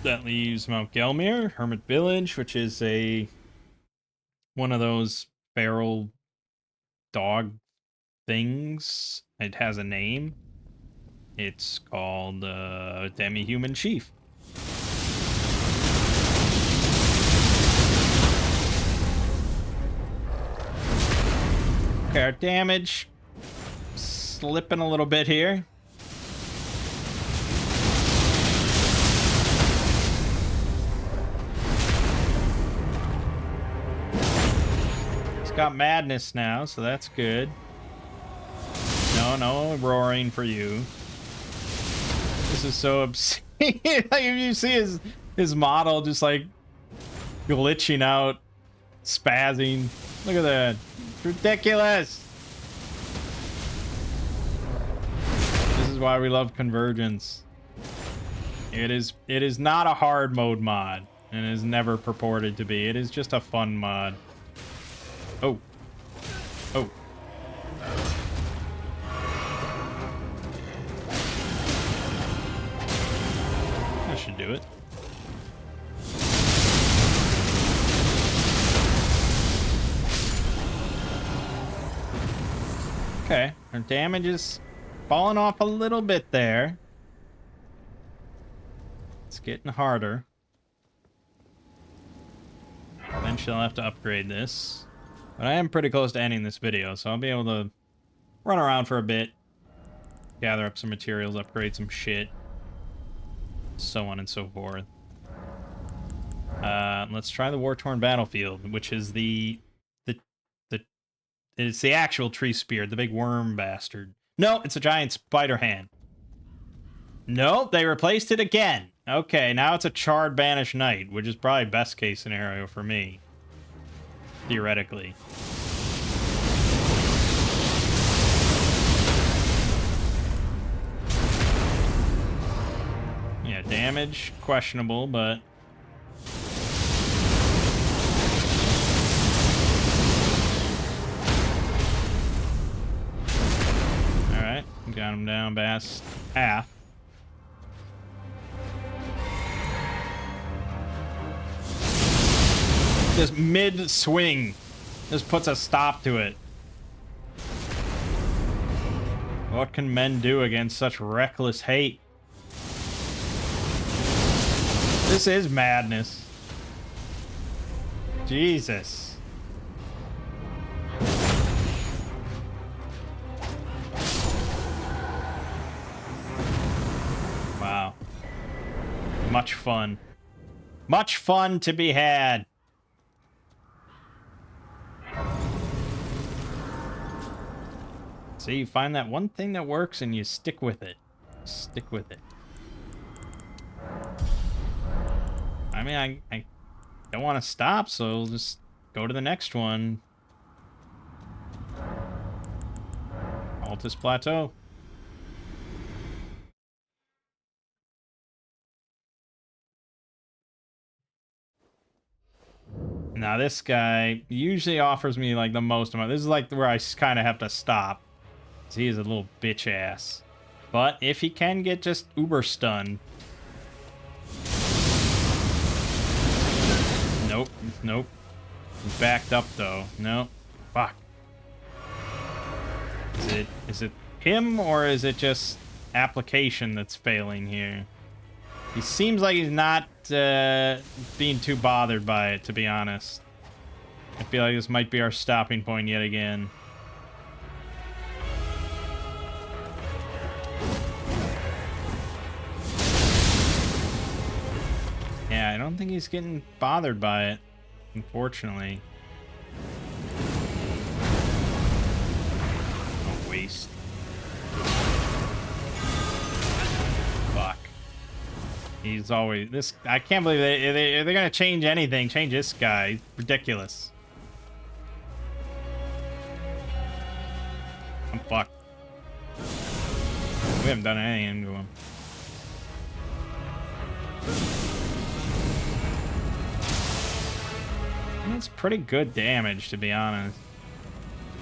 that leaves Mount Gelmir, Hermit Village, which is one of those feral dog things. It has a name. It's called Demi-Human Chief. Okay, our damage slipping a little bit here. Got madness now, so that's good. No roaring for you. This is so obscene. Like, if you see his model just like glitching out, spazzing. Look at that. It's ridiculous. This is why we love Convergence. It is not a hard mode mod, and is never purported to be. It is just a fun mod. Oh. Oh. That should do it. Okay, our damage is falling off a little bit there. It's getting harder. Eventually I'll have to upgrade this. But I am pretty close to ending this video, so I'll be able to run around for a bit, gather up some materials, upgrade some shit, so on and so forth. Let's try the War-Torn Battlefield, which is it's the actual tree spear, the big worm bastard. No, it's a giant spider hand. Nope, they replaced it again. Okay, now it's a charred banished knight, which is probably best case scenario for me. Theoretically. Yeah, damage, questionable, but... Alright, got him down past half. Just mid-swing. Just puts a stop to it. What can men do against such reckless hate? This is madness. Jesus. Wow. Much fun. Much fun to be had. See, you find that one thing that works and you stick with it. Stick with it. I mean, I don't want to stop, so we'll just go to the next one. Altus Plateau. Now, this guy usually offers me, like, the most amount. This is, like, where I kind of have to stop. He is a little bitch ass. But if he can get just uber stunned. Nope. Nope. He's backed up though. Nope. Fuck. Is it him or is it just application that's failing here? He seems like he's not being too bothered by it, to be honest. I feel like this might be our stopping point yet again. Yeah, I don't think he's getting bothered by it, unfortunately. Oh, waste. Fuck. He's always... This... I can't believe they're gonna change anything. Change this guy. He's ridiculous. I'm fucked. We haven't done anything to him. It's pretty good damage, to be honest.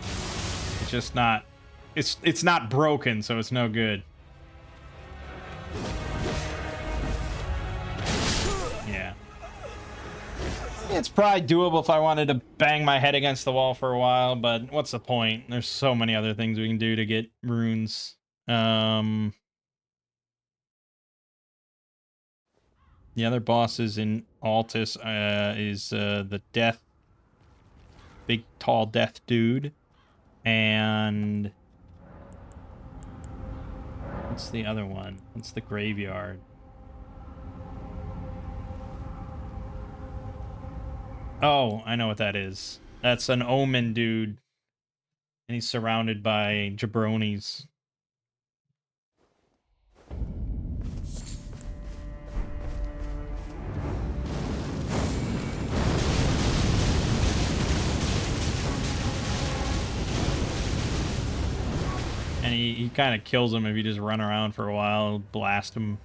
It's just not... It's not broken, so it's no good. Yeah. It's probably doable if I wanted to bang my head against the wall for a while, but what's the point? There's so many other things we can do to get runes. The other bosses in Altus is the death, big tall death dude, and what's the other one? What's the graveyard? Oh, I know what that is. That's an omen dude, and he's surrounded by jabronis. And he kind of kills him if you just run around for a while, blast him.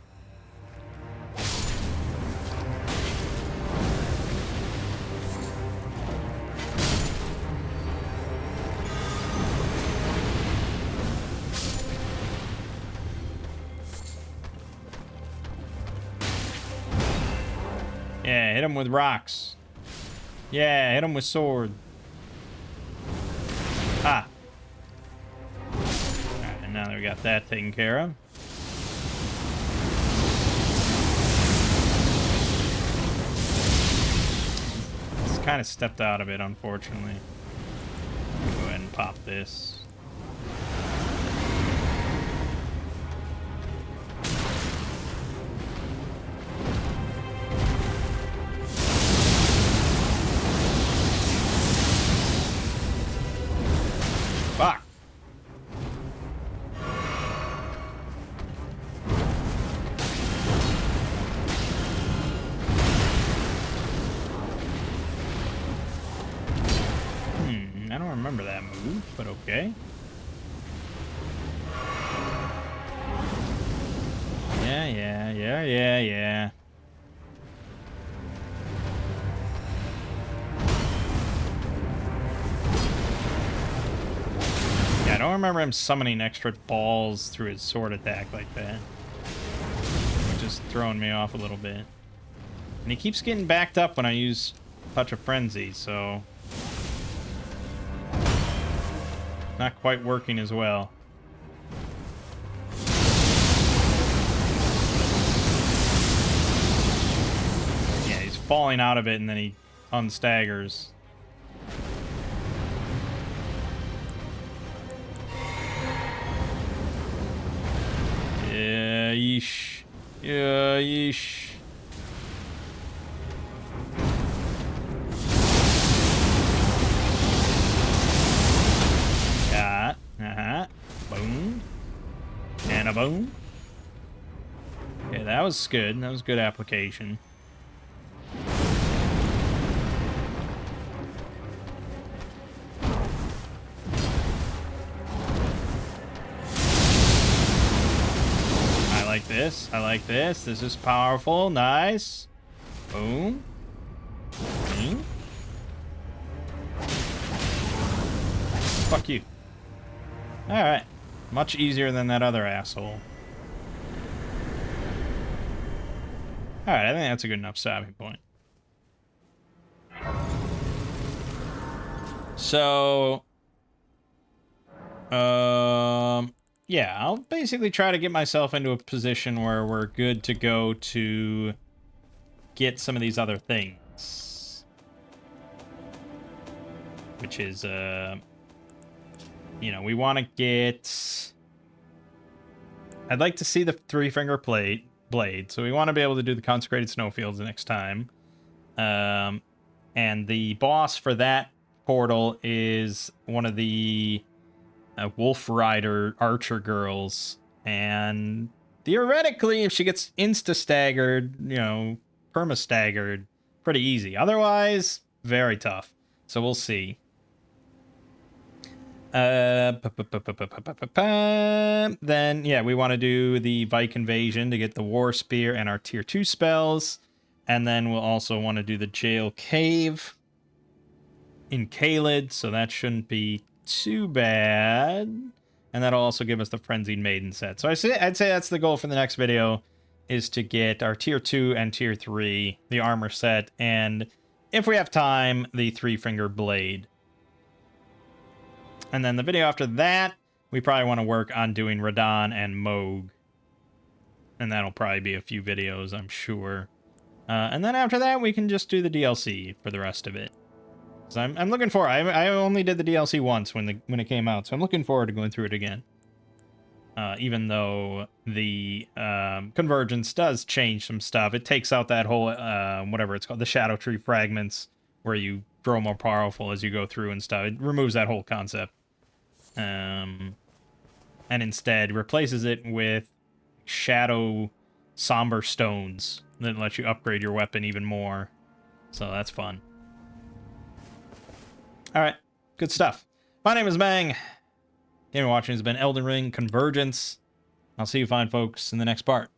Yeah, hit him with rocks. Yeah, hit him with sword. Ah. Alright, and now that we got that taken care of. It's kind of stepped out of it, unfortunately. Go ahead and pop this. Fuck. I don't remember that move, but okay. Yeah. I don't remember him summoning extra balls through his sword attack like that. Which is throwing me off a little bit. And he keeps getting backed up when I use Touch of Frenzy, so... not quite working as well. Yeah, he's falling out of it and then he unstaggers. Yeah, yeesh. Yeah, yeesh. Got. Boom. And a boom. Okay, that was good. That was good application. I like this. This is powerful. Nice. Boom. Boom. Fuck you. Alright. Much easier than that other asshole. Alright, I think that's a good enough stopping point. So... yeah, I'll basically try to get myself into a position where we're good to go to get some of these other things. Which is, you know, we want to get... I'd like to see the three-finger blade, so we want to be able to do the Consecrated Snowfields next time. And the boss for that portal is one of the... Wolf Rider Archer girls, and theoretically, if she gets insta-staggered, you know, perma-staggered, pretty easy. Otherwise, very tough. So we'll see. Then, yeah, we want to do the Vike Invasion to get the War Spear and our Tier 2 spells. And then we'll also want to do the Jail Cave in Caelid, so that shouldn't be too bad. And that'll also give us the Frenzied Maiden set. So I'd say that's the goal for the next video, is to get our Tier 2 and Tier 3, the armor set, and if we have time, the three-finger blade. And then the video after that, we probably want to work on doing Radahn and Mangg. And that'll probably be a few videos, I'm sure. And then after that, we can just do the DLC for the rest of it. So I'm looking forward. I only did the DLC once when it came out, so I'm looking forward to going through it again. Even though the Convergence does change some stuff. It takes out that whole, whatever it's called, the Shadow Tree fragments, where you grow more powerful as you go through and stuff. It removes that whole concept. And instead replaces it with Shadow Somber Stones that let you upgrade your weapon even more. So that's fun. All right, good stuff. My name is Mangg. Thank you for watching. It's been Elden Ring Convergence. I'll see you fine folks in the next part.